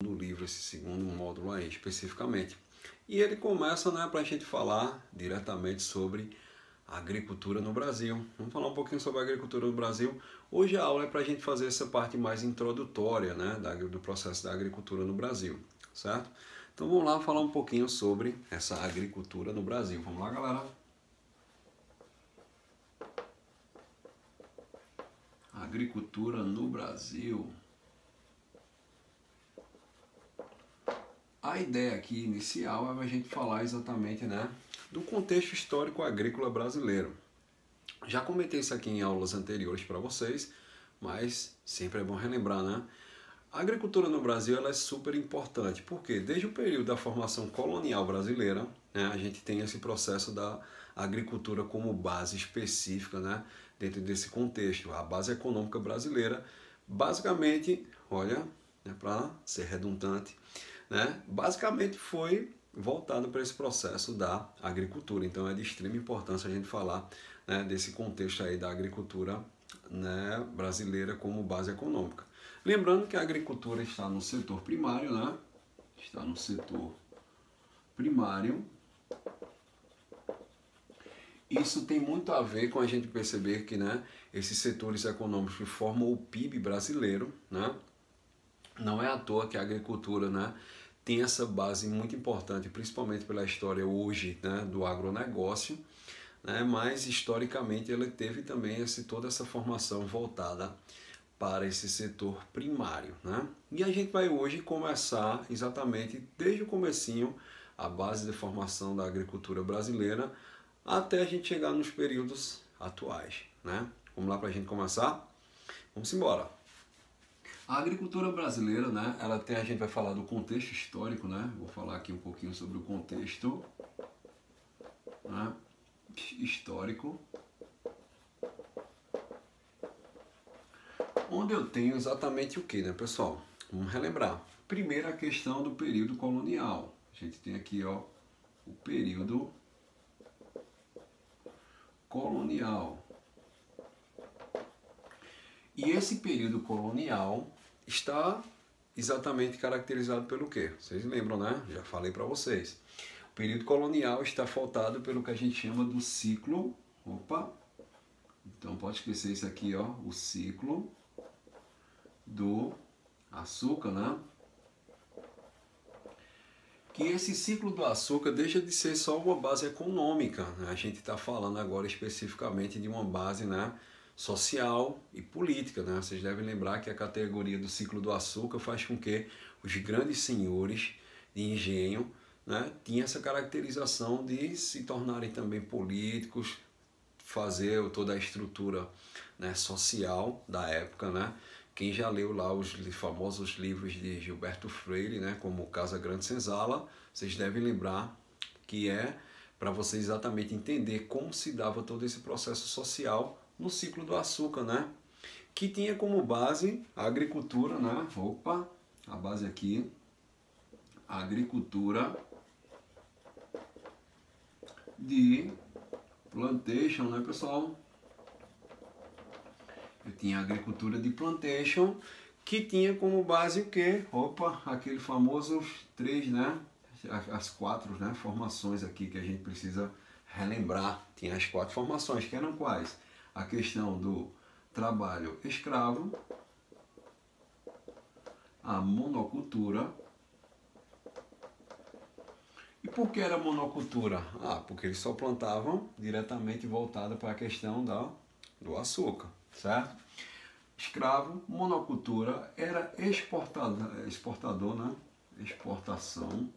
do livro, esse segundo módulo aí especificamente. E ele começa, né, para a gente falar diretamente sobre a agricultura no Brasil. Vamos falar um pouquinho sobre a agricultura no Brasil. Hoje a aula é para a gente fazer essa parte mais introdutória, né, do processo da agricultura no Brasil, certo? Então vamos lá falar um pouquinho sobre essa agricultura no Brasil. Vamos lá, galera? Agricultura no Brasil. A ideia aqui inicial é a gente falar exatamente, né, do contexto histórico agrícola brasileiro. Já comentei isso aqui em aulas anteriores para vocês, mas sempre é bom relembrar, né? A agricultura no Brasil ela é super importante, porque desde o período da formação colonial brasileira, né, a gente tem esse processo da agricultura como base específica, né, dentro desse contexto. A base econômica brasileira, basicamente, olha, né, para ser redundante, né, basicamente foi voltado para esse processo da agricultura. Então é de extrema importância a gente falar, né, desse contexto aí da agricultura, né, brasileira como base econômica. Lembrando que a agricultura está no setor primário, né? Está no setor primário. Isso tem muito a ver com a gente perceber que, né, esses setores econômicos que formam o PIB brasileiro, né? Não é à toa que a agricultura, né, tem essa base muito importante, principalmente pela história hoje, né, do agronegócio, né, mas historicamente ele teve também toda essa formação voltada para esse setor primário, né? E a gente vai hoje começar exatamente desde o comecinho a base de formação da agricultura brasileira até a gente chegar nos períodos atuais, né? Vamos lá para a gente começar? Vamos embora! A agricultura brasileira, né, a gente vai falar do contexto histórico, né? Vou falar aqui um pouquinho sobre o contexto, né, histórico, onde eu tenho exatamente o que, né, pessoal? Vamos relembrar. Primeiro a questão do período colonial. A gente tem aqui, ó, o período colonial. E esse período colonial está exatamente caracterizado pelo quê? Vocês lembram, né? Já falei para vocês. O período colonial está faltado pelo que a gente chama do ciclo. Opa! Então pode esquecer isso aqui, ó, o ciclo do açúcar, né? Que esse ciclo do açúcar deixa de ser só uma base econômica, né? A gente está falando agora especificamente de uma base, né, social e política, né? Vocês devem lembrar que a categoria do ciclo do açúcar faz com que os grandes senhores de engenho, né, tinham essa caracterização de se tornarem também políticos, fazer toda a estrutura, né, social da época, né? Quem já leu lá os famosos livros de Gilberto Freire, né, como Casa Grande Senzala, vocês devem lembrar que é para vocês exatamente entender como se dava todo esse processo social no ciclo do açúcar, né? Que tinha como base a agricultura, né? Opa, a base aqui, a agricultura de plantation, né, pessoal? Eu tinha a agricultura de plantation, que tinha como base o quê? Opa, aquele famoso três, né? As quatro, né, formações aqui que a gente precisa relembrar. Tinha as quatro formações, que eram quais? A questão do trabalho escravo, a monocultura. E por que era monocultura? Ah, porque eles só plantavam diretamente voltada para a questão do açúcar, certo? Escravo, monocultura, era exportador, né? Exportação.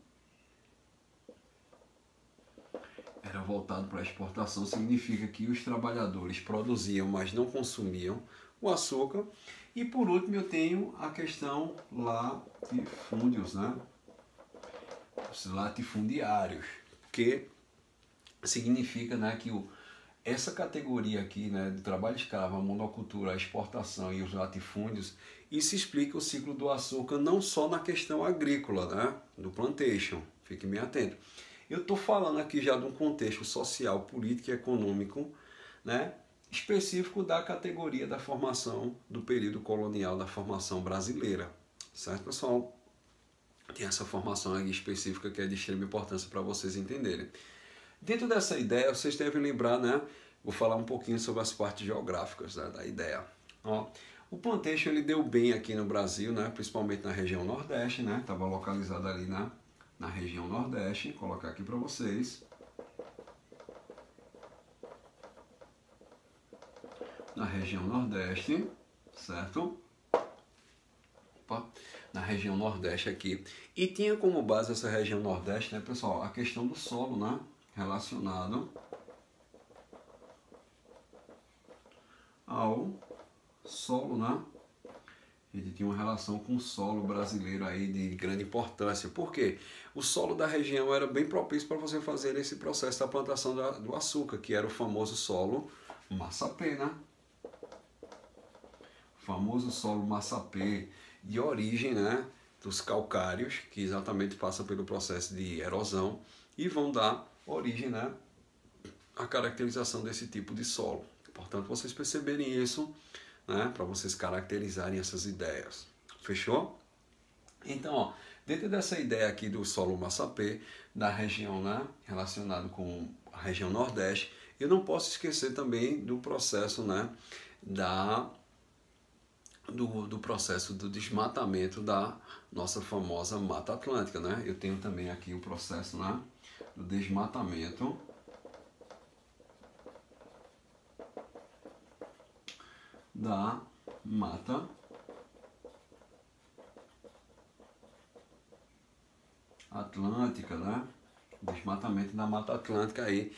Era voltado para a exportação, significa que os trabalhadores produziam, mas não consumiam o açúcar. E por último eu tenho a questão latifúndios, né? Os latifundiários, que significa, né, que essa categoria aqui, né, do trabalho escravo, a monocultura, a exportação e os latifúndios, isso explica o ciclo do açúcar não só na questão agrícola, né, do plantation, fiquem bem atentos. Eu estou falando aqui já de um contexto social, político e econômico, né, específico da categoria da formação do período colonial da formação brasileira, certo, pessoal? tem essa formação aqui específica que é de extrema importância para vocês entenderem. Dentro dessa ideia, vocês devem lembrar, né? Vou falar um pouquinho sobre as partes geográficas, né, da ideia. Ó, o plantation ele deu bem aqui no Brasil, né? Principalmente na região Nordeste, né? Estava localizado ali na região Nordeste. Vou colocar aqui para vocês. Na região Nordeste, certo? Opa, na região Nordeste aqui. E tinha como base essa região Nordeste, né, pessoal, a questão do solo, né? Relacionado ao solo, né? Ele tinha uma relação com o solo brasileiro aí de grande importância. Por quê? O solo da região era bem propício para você fazer esse processo da plantação do açúcar, que era o famoso solo massapê, né? O famoso solo massapê de origem, né, dos calcários, que exatamente passa pelo processo de erosão e vão dar origem, né, à caracterização desse tipo de solo. Portanto, vocês perceberem isso, né, para vocês caracterizarem essas ideias. Fechou? Então, ó, dentro dessa ideia aqui do solo massapê, da região, né, relacionado com a região Nordeste, eu não posso esquecer também do processo, né, do processo do desmatamento da nossa famosa Mata Atlântica, né? Eu tenho também aqui o processo, né, do desmatamento da Mata Atlântica, né? Desmatamento da Mata Atlântica aí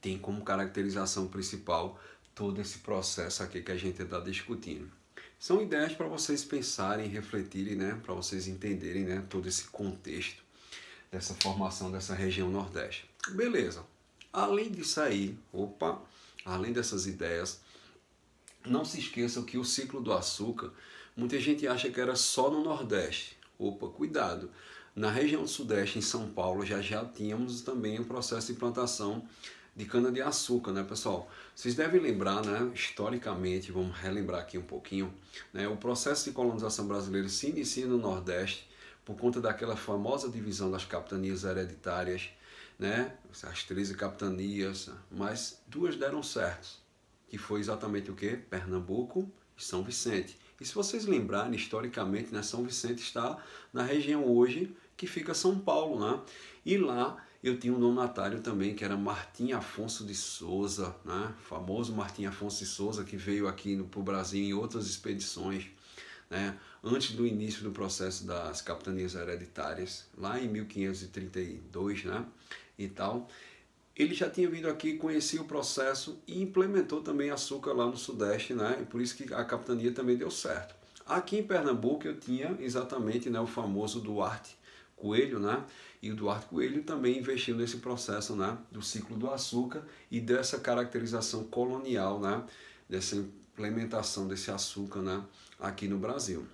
tem como caracterização principal todo esse processo aqui que a gente está discutindo. São ideias para vocês pensarem, refletirem, né? Para vocês entenderem, né, todo esse contexto dessa formação dessa região Nordeste. Beleza. Além disso aí, além dessas ideias, não se esqueçam que o ciclo do açúcar, muita gente acha que era só no Nordeste. Cuidado. Na região Sudeste, em São Paulo, já tínhamos também o processo de plantação de cana-de-açúcar, né, pessoal? Vocês devem lembrar, né, historicamente, vamos relembrar aqui um pouquinho, né, o processo de colonização brasileira se inicia no Nordeste por conta daquela famosa divisão das capitanias hereditárias, né, as 13 capitanias, mas duas deram certo, que foi exatamente o quê? Pernambuco e São Vicente. E se vocês lembrarem, historicamente, né, São Vicente está na região hoje que fica São Paulo, né? E lá eu tinha um donatário também, que era Martim Afonso de Souza, né? O famoso Martim Afonso de Souza, que veio aqui para o Brasil em outras expedições, né? Antes do início do processo das capitanias hereditárias, lá em 1532, né? E tal. Ele já tinha vindo aqui, conhecia o processo e implementou também açúcar lá no Sudeste, né? E por isso que a capitania também deu certo. Aqui em Pernambuco eu tinha exatamente, né, o famoso Duarte Coelho, né? E o Duarte Coelho também investiu nesse processo, né, do ciclo do açúcar e dessa caracterização colonial, né, dessa implementação desse açúcar, né, aqui no Brasil.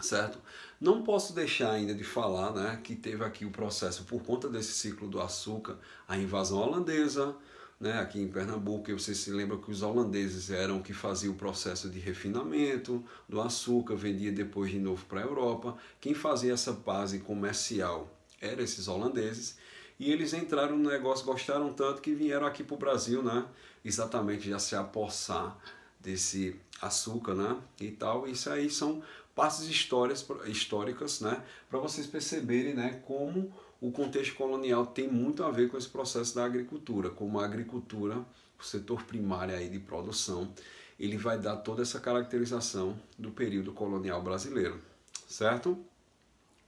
Certo? Não posso deixar ainda de falar, né, que teve aqui o processo, por conta desse ciclo do açúcar, a invasão holandesa, né, aqui em Pernambuco. E vocês se lembram que os holandeses eram que faziam o processo de refinamento do açúcar, vendia depois de novo para a Europa. Quem fazia essa base comercial eram esses holandeses. E eles entraram no negócio, gostaram tanto que vieram aqui para o Brasil, né, exatamente já se apossar desse açúcar, né, e tal. Isso aí são partes históricas, né, para vocês perceberem, né, como o contexto colonial tem muito a ver com esse processo da agricultura, como a agricultura, o setor primário aí de produção, ele vai dar toda essa caracterização do período colonial brasileiro, certo?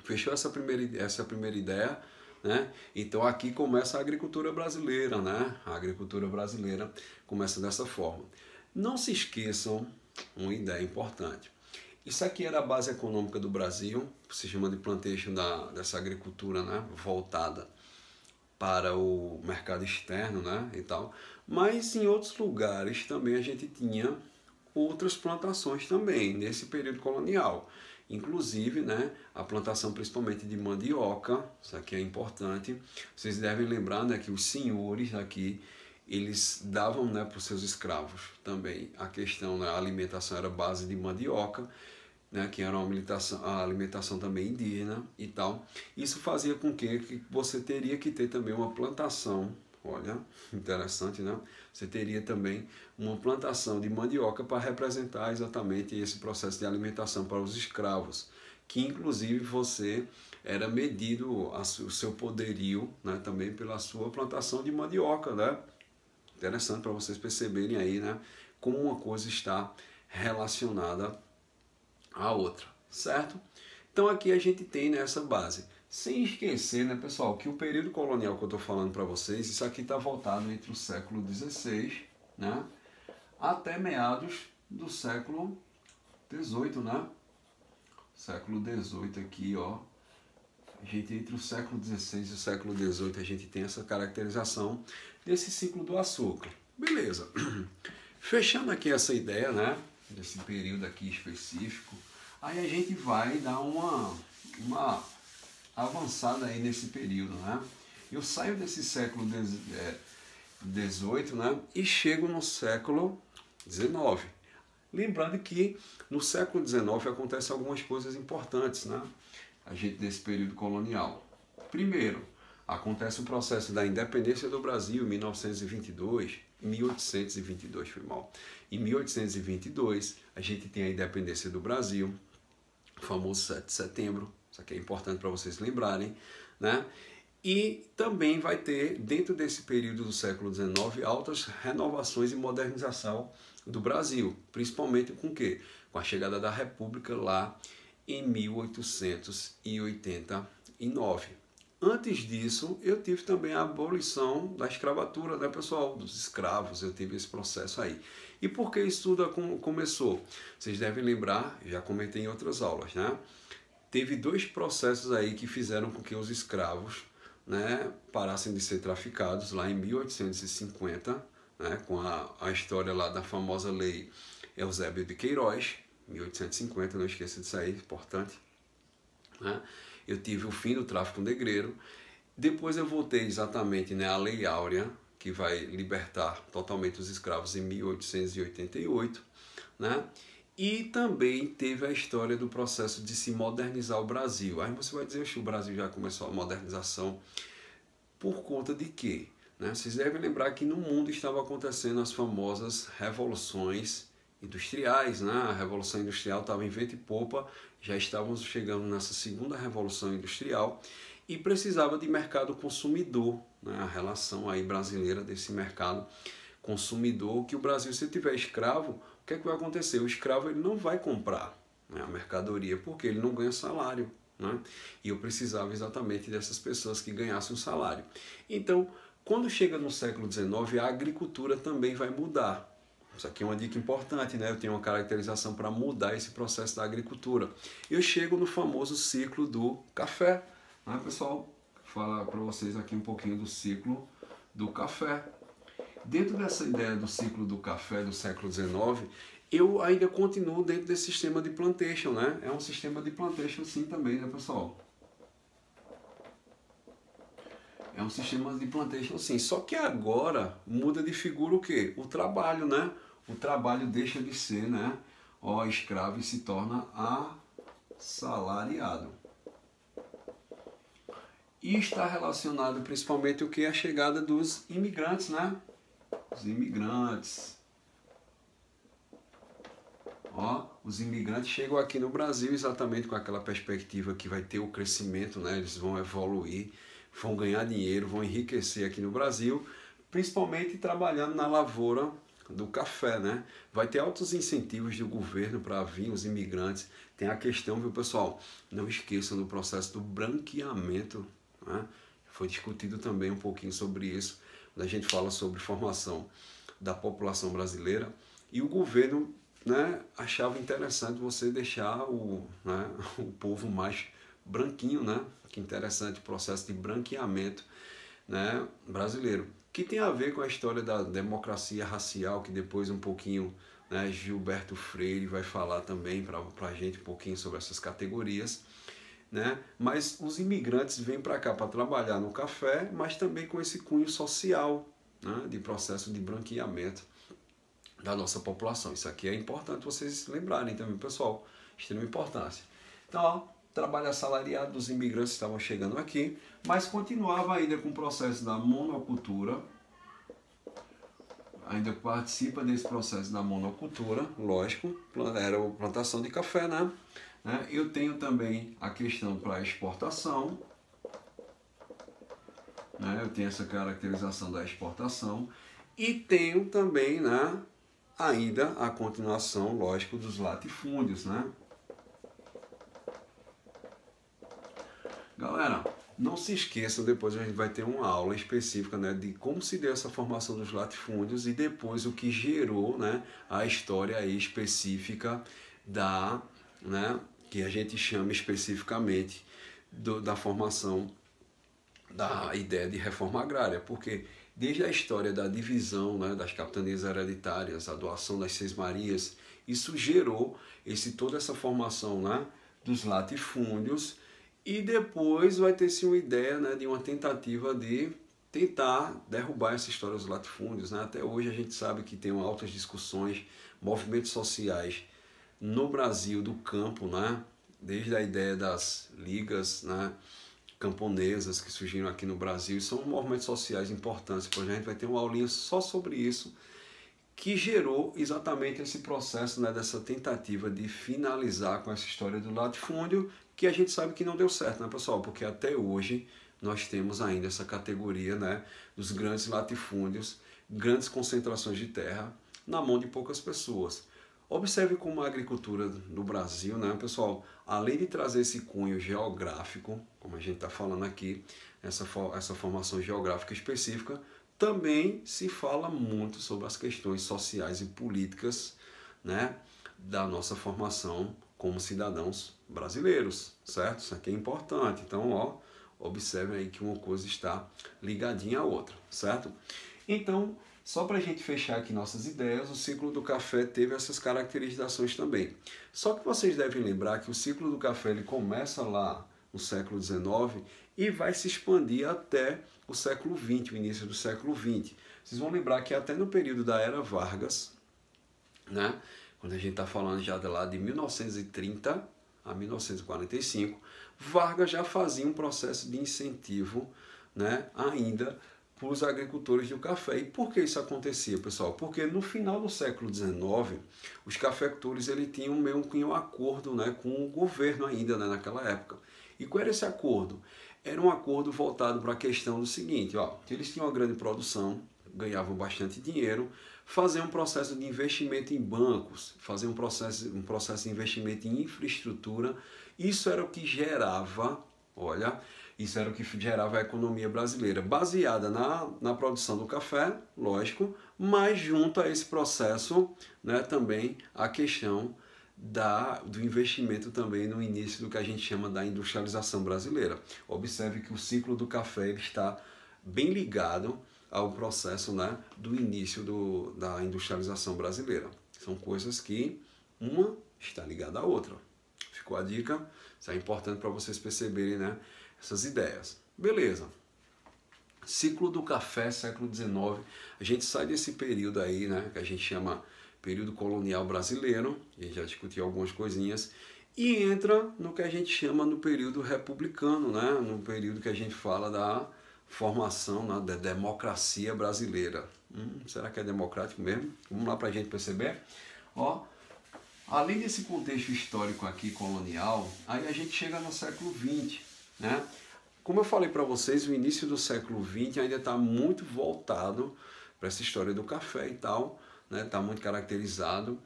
Fechou essa primeira ideia, né? Então aqui começa a agricultura brasileira, né? A agricultura brasileira começa dessa forma. Não se esqueçam uma ideia importante. Isso aqui era a base econômica do Brasil, se chama de plantation dessa agricultura, né, voltada para o mercado externo, né, e tal. Mas em outros lugares também a gente tinha outras plantações também, nesse período colonial. Inclusive, né, a plantação principalmente de mandioca, isso aqui é importante. Vocês devem lembrar, né, que os senhores aqui, eles davam, né, para os seus escravos também a questão da alimentação era base de mandioca. né, que era a alimentação também indígena e tal. Isso fazia com que você teria que ter também uma plantação, olha, interessante, né? Você teria também uma plantação de mandioca para representar exatamente esse processo de alimentação para os escravos, que inclusive você era medido o seu poderio, né, também pela sua plantação de mandioca, né? Interessante para vocês perceberem aí, né, como uma coisa está relacionada a outra, certo? Então aqui a gente tem nessa base. Sem esquecer, né, pessoal, que o período colonial que eu estou falando para vocês, isso aqui está voltado entre o século XVI, né, até meados do século XVIII, né? Século XVIII aqui, ó. A gente, entre o século XVI e o século XVIII, a gente tem essa caracterização desse ciclo do açúcar. Beleza. Fechando aqui essa ideia, né, desse período aqui específico, aí a gente vai dar uma avançada aí nesse período, né? Eu saio desse século XVIII, né, e chego no século XIX. Lembrando que no século XIX acontecem algumas coisas importantes, né? A gente nesse período colonial. Primeiro, acontece o processo da independência do Brasil em 1822, foi mal. Em 1822, a gente tem a independência do Brasil, o famoso 7 de setembro, isso aqui é importante para vocês lembrarem, né? E também vai ter, dentro desse período do século XIX, altas renovações e modernização do Brasil, principalmente com o quê? Com a chegada da República lá em 1889. Antes disso, eu tive também a abolição da escravatura, né, pessoal? Dos escravos, eu tive esse processo aí. E por que isso tudo começou? Vocês devem lembrar, já comentei em outras aulas, né? Teve dois processos aí que fizeram com que os escravos, né, parassem de ser traficados lá em 1850, né, com a história lá da famosa lei Eusébio de Queiroz, 1850, não esqueça disso aí, importante, né? Eu tive o fim do tráfico negreiro. Depois eu voltei exatamente, né, à Lei Áurea, que vai libertar totalmente os escravos em 1888, né? E também teve a história do processo de se modernizar o Brasil. Aí você vai dizer que o Brasil já começou a modernização por conta de quê? Né? Vocês devem lembrar que no mundo estavam acontecendo as famosas revoluções industriais, né? A Revolução Industrial estava em vento e popa, já estávamos chegando nessa segunda Revolução Industrial e precisava de mercado consumidor, né? A relação aí brasileira desse mercado consumidor, que o Brasil, se tiver escravo, o que é que vai acontecer? O escravo ele não vai comprar, né, a mercadoria, porque ele não ganha salário, né? E eu precisava exatamente dessas pessoas que ganhassem um salário. Então, quando chega no século XIX, a agricultura também vai mudar. Isso aqui é uma dica importante, né? Eu tenho uma caracterização para mudar esse processo da agricultura. Eu chego no famoso ciclo do café, né, pessoal? Vou falar para vocês aqui um pouquinho do ciclo do café. Dentro dessa ideia do ciclo do café do século XIX, eu ainda continuo dentro desse sistema de plantation, né? É um sistema de plantation sim também, né, pessoal? É um sistema de plantation sim, só que agora muda de figura o quê? O trabalho, né? O trabalho deixa de ser, né, escravo e se torna assalariado. E está relacionado principalmente o que? A chegada dos imigrantes, né? Os imigrantes. Os imigrantes chegam aqui no Brasil exatamente com aquela perspectiva que vai ter o crescimento, né? Eles vão evoluir, vão ganhar dinheiro, vão enriquecer aqui no Brasil, principalmente trabalhando na lavoura do café, né? Vai ter altos incentivos do governo para vir os imigrantes. Tem a questão, viu, pessoal? Não esqueçam do processo do branqueamento, né? Foi discutido também um pouquinho sobre isso, quando a gente fala sobre formação da população brasileira. E o governo, né, achava interessante você deixar o povo mais branquinho, né? Que interessante o processo de branqueamento, né, brasileiro, que tem a ver com a história da democracia racial, que depois um pouquinho, né, Gilberto Freire vai falar também para a gente um pouquinho sobre essas categorias, né? Mas os imigrantes vêm para cá para trabalhar no café, mas também com esse cunho social, né, de processo de branqueamento da nossa população. Isso aqui é importante vocês lembrarem também, pessoal. extrema importância. Então, ó, trabalho assalariado dos imigrantes que estavam chegando aqui, mas continuava ainda com o processo da monocultura, ainda participa desse processo da monocultura, lógico, era a plantação de café, né? Eu tenho também a questão para exportação, né? Eu tenho essa caracterização da exportação e tenho também, né, ainda a continuação, lógico, dos latifúndios, né? Galera, não se esqueçam, depois a gente vai ter uma aula específica, né, de como se deu essa formação dos latifúndios e depois o que gerou, né, a história aí específica da, né, que a gente chama especificamente da formação da ideia de reforma agrária, porque desde a história da divisão, né, das capitanias hereditárias, a doação das Seis Marias, isso gerou toda essa formação, né, dos latifúndios. E depois vai ter-se uma ideia, né, de uma tentativa de tentar derrubar essa história dos latifúndios, né? Até hoje a gente sabe que tem altas discussões, movimentos sociais no Brasil do campo, né? Desde a ideia das ligas, né, camponesas que surgiram aqui no Brasil, são movimentos sociais importantes. Depois a gente vai ter uma aulinha só sobre isso, que gerou exatamente esse processo, né, dessa tentativa de finalizar com essa história do latifúndio, que a gente sabe que não deu certo, né, pessoal? Porque até hoje nós temos ainda essa categoria, né, dos grandes latifúndios, grandes concentrações de terra na mão de poucas pessoas. Observe como a agricultura no Brasil, né, pessoal, além de trazer esse cunho geográfico, como a gente está falando aqui, essa formação geográfica específica, também se fala muito sobre as questões sociais e políticas, né, da nossa formação como cidadãos brasileiros, certo? Isso aqui é importante. Então, ó, observem aí que uma coisa está ligadinha à outra, certo? Então, só para a gente fechar aqui nossas ideias, o ciclo do café teve essas caracterizações também. Só que vocês devem lembrar que o ciclo do café ele começa lá no século XIX e vai se expandir até o século XX, o início do século XX. Vocês vão lembrar que até no período da Era Vargas, né, quando a gente está falando já de lá de 1930 a 1945, Vargas já fazia um processo de incentivo, né, ainda para os agricultores do café. E por que isso acontecia, pessoal? Porque no final do século XIX, os cafeicultores ele tinham meio que um acordo, né, com o governo ainda, né, naquela época. E qual era esse acordo? Era um acordo voltado para a questão do seguinte, ó, que eles tinham uma grande produção, ganhavam bastante dinheiro, fazer um processo de investimento em bancos, fazer um processo de investimento em infraestrutura. Isso era o que gerava, olha, isso era o que gerava a economia brasileira, baseada na produção do café, lógico, mas junto a esse processo, né, também a questão do investimento também no início do que a gente chama da industrialização brasileira. Observe que o ciclo do café ele está bem ligado ao processo, né, do início da industrialização brasileira. São coisas que uma está ligada à outra. Ficou a dica? Isso é importante para vocês perceberem, né, essas ideias. Beleza. Ciclo do café, século XIX. A gente sai desse período aí, né, que a gente chama período colonial brasileiro, a gente já discutiu algumas coisinhas, e entra no que a gente chama no período republicano, né, no período que a gente fala da formação, né, da democracia brasileira. Será que é democrático mesmo? Vamos lá para a gente perceber. Ó, além desse contexto histórico aqui colonial, aí a gente chega no século XX, né? Como eu falei para vocês, o início do século XX ainda está muito voltado para essa história do café e tal, né? Está muito caracterizado.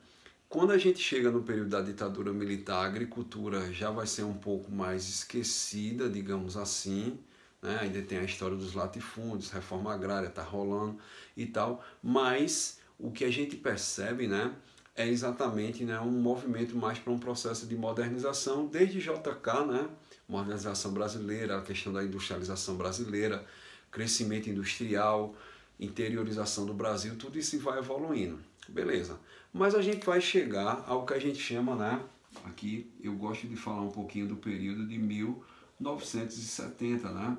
Quando a gente chega no período da ditadura militar, a agricultura já vai ser um pouco mais esquecida, digamos assim, né? Ainda tem a história dos latifúndios, reforma agrária está rolando e tal, mas o que a gente percebe, né, é exatamente, né, um movimento mais para um processo de modernização, desde JK, né, modernização brasileira, a questão da industrialização brasileira, crescimento industrial, interiorização do Brasil, tudo isso vai evoluindo. Beleza. Mas a gente vai chegar ao que a gente chama, né, aqui eu gosto de falar um pouquinho do período de 1970, né,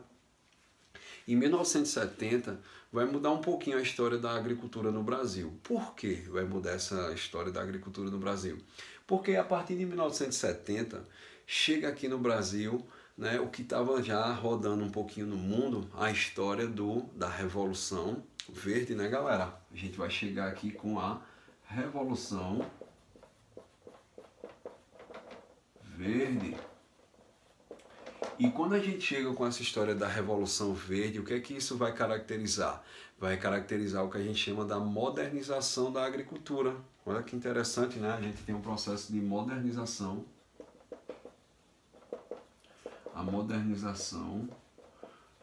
Em 1970 vai mudar um pouquinho a história da agricultura no Brasil. Por que vai mudar essa história da agricultura no Brasil? Porque a partir de 1970 chega aqui no Brasil, né, o que estava já rodando um pouquinho no mundo, a história da Revolução Verde, né, galera? A gente vai chegar aqui com a Revolução Verde. E quando a gente chega com essa história da Revolução Verde, o que é que isso vai caracterizar? Vai caracterizar o que a gente chama da modernização da agricultura. Olha que interessante, né? A gente tem um processo de modernização. A modernização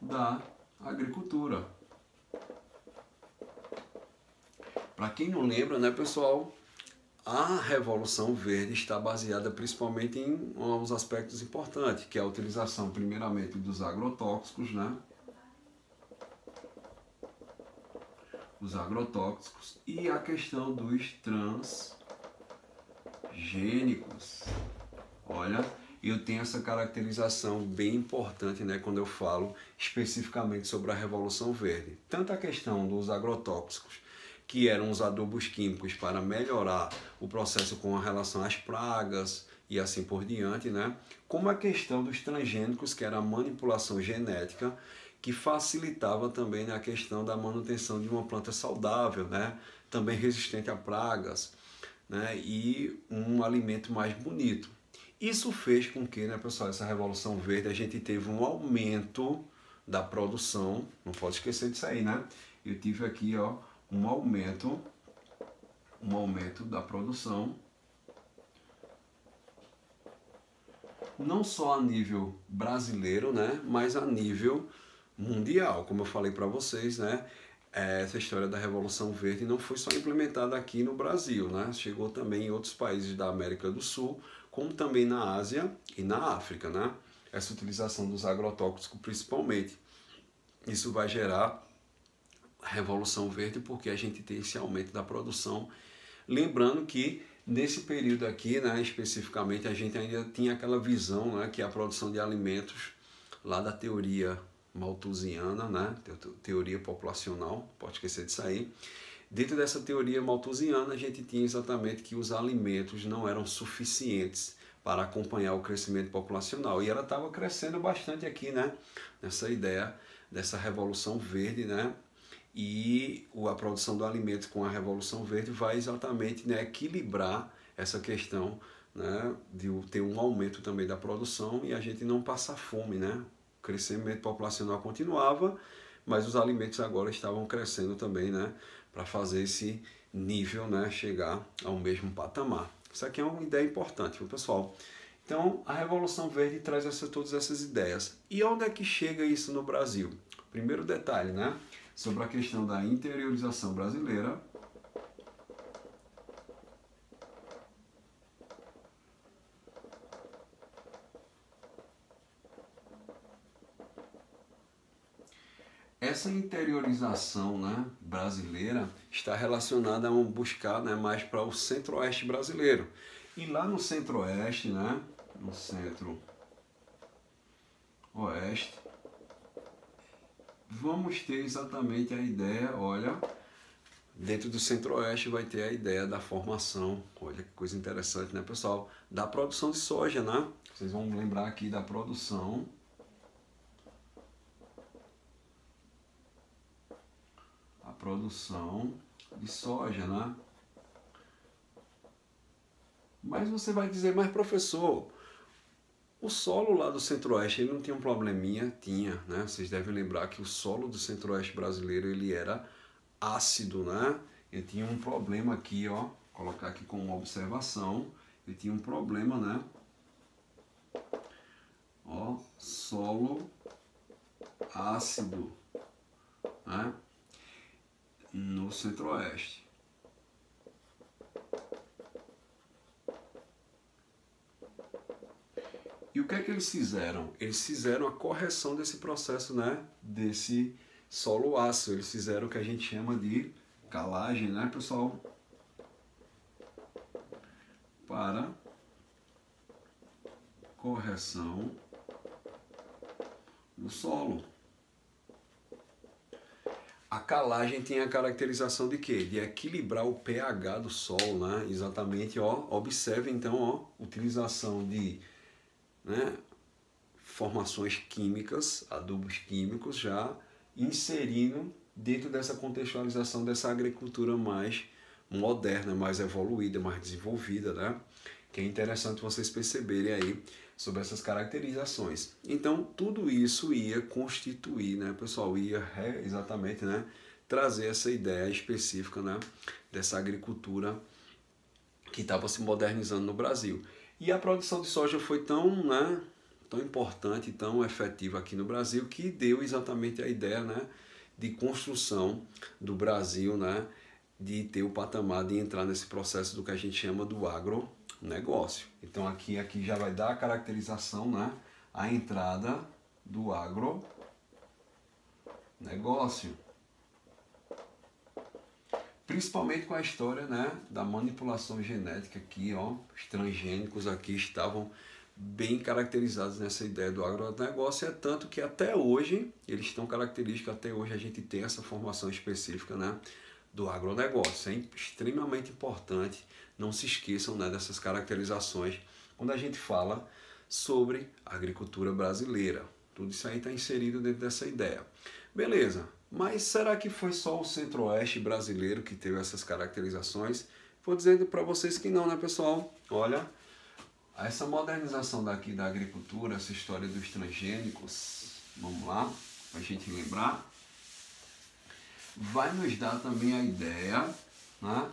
da agricultura. Para quem não lembra, né, pessoal? A Revolução Verde está baseada principalmente em uns aspectos importantes, que é a utilização, primeiramente, dos agrotóxicos, né? Os agrotóxicos e a questão dos transgênicos. Olha, eu tenho essa caracterização bem importante, né, quando eu falo especificamente sobre a Revolução Verde. Tanto a questão dos agrotóxicos, que eram os adubos químicos para melhorar o processo com relação às pragas e assim por diante, né? Como a questão dos transgênicos, que era a manipulação genética, que facilitava também a questão da manutenção de uma planta saudável, né? Também resistente a pragas, né? E um alimento mais bonito. Isso fez com que, né, pessoal, essa Revolução Verde, a gente teve um aumento da produção, não pode esquecer disso aí, né? Eu tive aqui, ó, um aumento da produção, não só a nível brasileiro, né, mas a nível mundial. Como eu falei para vocês, né, essa história da Revolução Verde não foi só implementada aqui no Brasil, né, chegou também em outros países da América do Sul, como também na Ásia e na África, né, essa utilização dos agrotóxicos principalmente. Isso vai gerar Revolução Verde porque a gente tem esse aumento da produção. Lembrando que nesse período aqui, né, especificamente, a gente ainda tinha aquela visão, né, que a produção de alimentos lá da teoria malthusiana, né, teoria populacional, pode esquecer disso aí. Dentro dessa teoria malthusiana, a gente tinha exatamente que os alimentos não eram suficientes para acompanhar o crescimento populacional. E ela estava crescendo bastante aqui, né, nessa ideia dessa Revolução Verde, né, e a produção do alimento com a Revolução Verde vai exatamente, né, equilibrar essa questão, né, de ter um aumento também da produção e a gente não passar fome, né? O crescimento populacional continuava, mas os alimentos agora estavam crescendo também, né, para fazer esse nível, né, chegar ao mesmo patamar. Isso aqui é uma ideia importante, viu, pessoal? Então, a Revolução Verde traz todas essas ideias. E onde é que chega isso no Brasil? Primeiro detalhe, né? Sobre a questão da interiorização brasileira. Essa interiorização, né, brasileira está relacionada a buscar, né, mais para o centro-oeste brasileiro. E lá no centro-oeste, né, no centro-oeste, vamos ter exatamente a ideia, olha, dentro do centro-oeste vai ter a ideia da formação, olha que coisa interessante, né, pessoal, da produção de soja, né? Vocês vão lembrar aqui da produção de soja, né? Mas você vai dizer, mas professor, o solo lá do centro-oeste, ele não tinha um probleminha? Tinha, né? Vocês devem lembrar que o solo do centro-oeste brasileiro, ele era ácido, né? Ele tinha um problema aqui, ó, vou colocar aqui como uma observação, ele tinha um problema, né? Ó, solo ácido, né? No centro-oeste. E o que é que eles fizeram? Eles fizeram a correção desse processo, né? Desse solo ácido. Eles fizeram o que a gente chama de calagem, né, pessoal? Para correção do solo. calagem tem a caracterização de quê? De equilibrar o pH do solo, né? Exatamente, ó, observe então, ó, utilização de, né, formações químicas, adubos químicos, já inserindo dentro dessa contextualização dessa agricultura mais moderna, mais evoluída, mais desenvolvida, né? Que é interessante vocês perceberem aí sobre essas caracterizações. Então, tudo isso ia constituir, né, pessoal, ia exatamente, né, trazer essa ideia específica, né, dessa agricultura que estava se modernizando no Brasil. E a produção de soja foi tão, né, tão importante, tão efetiva aqui no Brasil, que deu exatamente a ideia, né, de construção do Brasil, né, de ter o patamar de entrar nesse processo do que a gente chama do agronegócio. Então aqui já vai dar a caracterização, né, a entrada do agronegócio. Principalmente com a história, né, da manipulação genética aqui, ó, os transgênicos aqui estavam bem caracterizados nessa ideia do agronegócio, é tanto que até hoje, eles estão característicos, até hoje a gente tem essa formação específica, né, do agronegócio. É extremamente importante, não se esqueçam, né, dessas caracterizações quando a gente fala sobre a agricultura brasileira. Tudo isso aí está inserido dentro dessa ideia. Beleza, mas será que foi só o centro-oeste brasileiro que teve essas caracterizações? Vou dizendo para vocês que não, né, pessoal? Olha, essa modernização daqui da agricultura, essa história dos transgênicos, vamos lá, para a gente lembrar, vai nos dar também a ideia, né?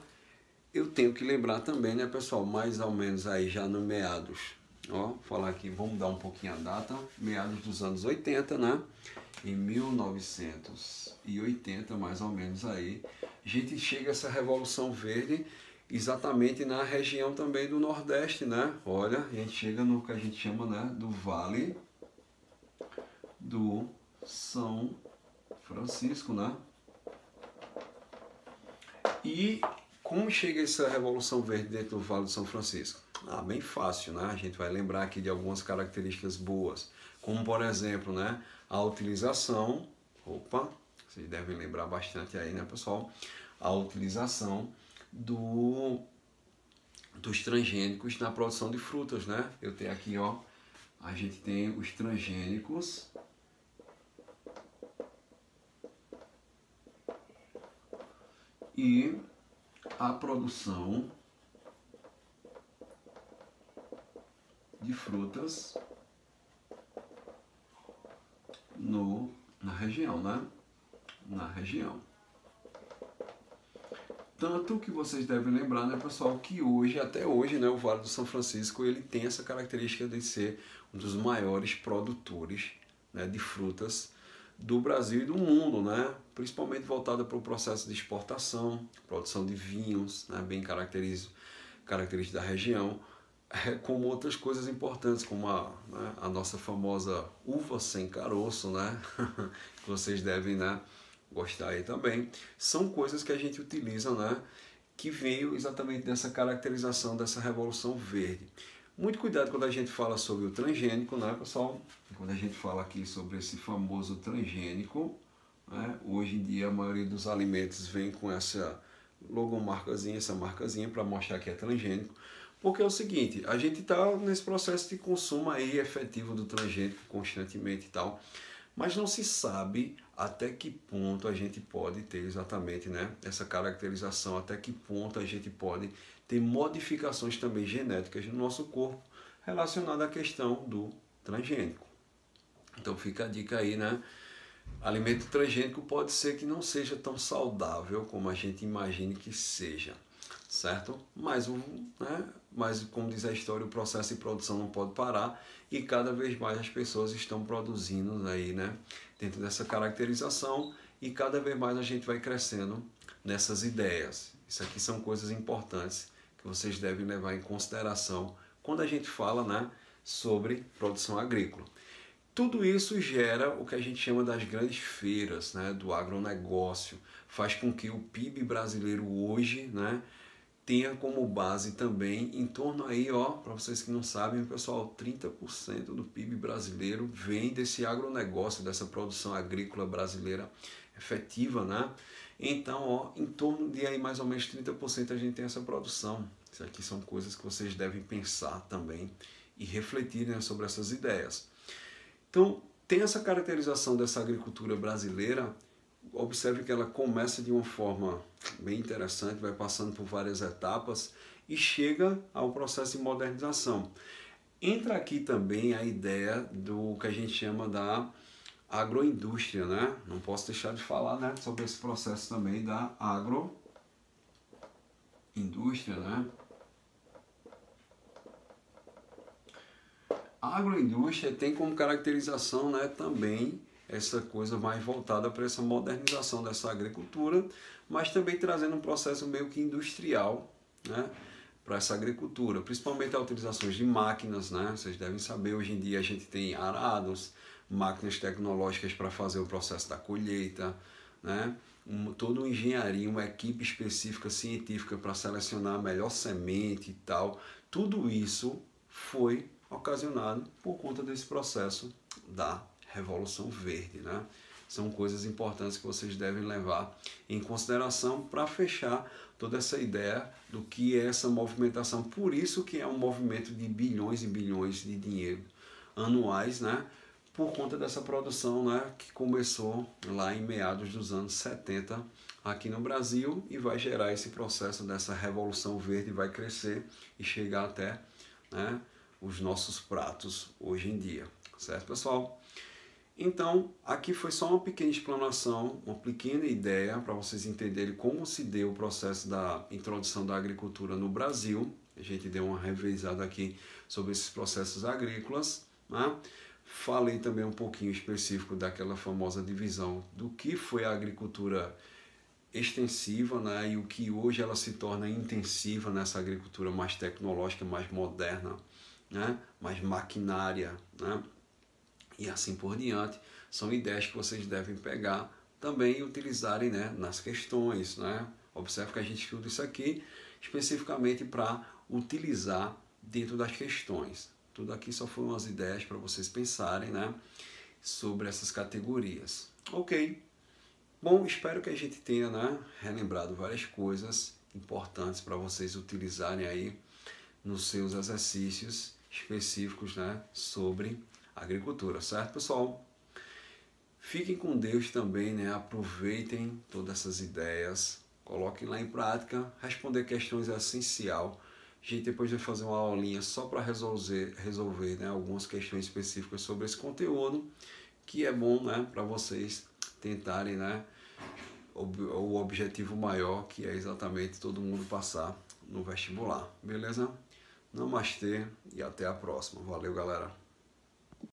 Eu tenho que lembrar também, né, pessoal, mais ou menos aí já no meados, ó, falar aqui, vamos dar um pouquinho a data, meados dos anos 80, né? Em 1980, mais ou menos aí, a gente chega a essa Revolução Verde exatamente na região também do Nordeste, né? Olha, a gente chega no que a gente chama, né, do Vale do São Francisco, né? E como chega essa Revolução Verde dentro do Vale do São Francisco? Ah, bem fácil, né? A gente vai lembrar aqui de algumas características boas, como por exemplo, né, a utilização, vocês devem lembrar bastante aí, né, pessoal? A utilização dos transgênicos na produção de frutas, né? Eu tenho aqui, ó, a gente tem os transgênicos e a produção de frutas na região, né? Na região. Tanto que vocês devem lembrar, né, pessoal, que hoje, até hoje, né, o Vale do São Francisco, ele tem essa característica de ser um dos maiores produtores, né, de frutas do Brasil e do mundo, né? Principalmente voltada para o processo de exportação, produção de vinhos, né, bem característico da região, como outras coisas importantes, como a nossa famosa uva sem caroço, né? Que vocês devem, né, gostar aí também. São coisas que a gente utiliza, né, que veio exatamente dessa caracterização dessa Revolução Verde. Muito cuidado quando a gente fala sobre o transgênico, né, pessoal? Quando a gente fala aqui sobre esse famoso transgênico, né, hoje em dia a maioria dos alimentos vem com essa logomarcazinha, essa marcazinha para mostrar que é transgênico. Porque é o seguinte, a gente está nesse processo de consumo aí efetivo do transgênico constantemente e tal, mas não se sabe até que ponto a gente pode ter exatamente, né, essa caracterização, até que ponto a gente pode ter modificações também genéticas no nosso corpo relacionadas à questão do transgênico. Então fica a dica aí, né? Alimento transgênico pode ser que não seja tão saudável como a gente imagine que seja, certo? Mas como diz a história, o processo de produção não pode parar e cada vez mais as pessoas estão produzindo aí, né, dentro dessa caracterização, e cada vez mais a gente vai crescendo nessas ideias. Isso aqui são coisas importantes que vocês devem levar em consideração quando a gente fala, né, sobre produção agrícola. Tudo isso gera o que a gente chama das grandes feiras, né, do agronegócio, faz com que o PIB brasileiro hoje, né, tenha como base também em torno aí, ó, para vocês que não sabem, pessoal, 30% do PIB brasileiro vem desse agronegócio, dessa produção agrícola brasileira efetiva, né? Então, ó, em torno de aí mais ou menos 30% a gente tem essa produção. Isso aqui são coisas que vocês devem pensar também e refletir, né, sobre essas ideias. Então, tem essa caracterização dessa agricultura brasileira. Observe que ela começa de uma forma bem interessante, vai passando por várias etapas e chega ao processo de modernização. Entra aqui também a ideia do que a gente chama da agroindústria, né? Não posso deixar de falar, né, sobre esse processo também da agroindústria, né? A agroindústria tem como caracterização, né, também essa coisa mais voltada para essa modernização dessa agricultura, mas também trazendo um processo meio que industrial, né, para essa agricultura, principalmente a utilização de máquinas, né? Vocês devem saber, hoje em dia a gente tem arados, máquinas tecnológicas para fazer o processo da colheita, né? Toda uma engenharia, uma equipe específica científica para selecionar a melhor semente e tal. Tudo isso foi ocasionado por conta desse processo da Revolução Verde, né? São coisas importantes que vocês devem levar em consideração para fechar toda essa ideia do que é essa movimentação. Por isso que é um movimento de bilhões e bilhões de dinheiro anuais, né? Por conta dessa produção, né, que começou lá em meados dos anos 70 aqui no Brasil e vai gerar esse processo dessa Revolução Verde, vai crescer e chegar até, né, os nossos pratos hoje em dia, certo, pessoal? Então, aqui foi só uma pequena explanação, uma pequena ideia para vocês entenderem como se deu o processo da introdução da agricultura no Brasil. A gente deu uma revisada aqui sobre esses processos agrícolas, né? Falei também um pouquinho específico daquela famosa divisão do que foi a agricultura extensiva, né? E o que hoje ela se torna intensiva nessa agricultura mais tecnológica, mais moderna, né? Mais maquinária, né? E assim por diante. São ideias que vocês devem pegar também e utilizarem, né, nas questões, né? Observe que a gente estuda isso aqui especificamente para utilizar dentro das questões. Tudo aqui só foram umas ideias para vocês pensarem, né, sobre essas categorias. Ok. Bom, espero que a gente tenha, né, relembrado várias coisas importantes para vocês utilizarem aí nos seus exercícios específicos, né, sobre agricultura, certo, pessoal? Fiquem com Deus também, né? Aproveitem todas essas ideias, coloquem lá em prática. Responder questões é essencial. A gente depois vai fazer uma aulinha só para resolver, né, algumas questões específicas sobre esse conteúdo, que é bom, né, para vocês tentarem, né, o objetivo maior, que é exatamente todo mundo passar no vestibular, beleza? Namastê e até a próxima. Valeu, galera!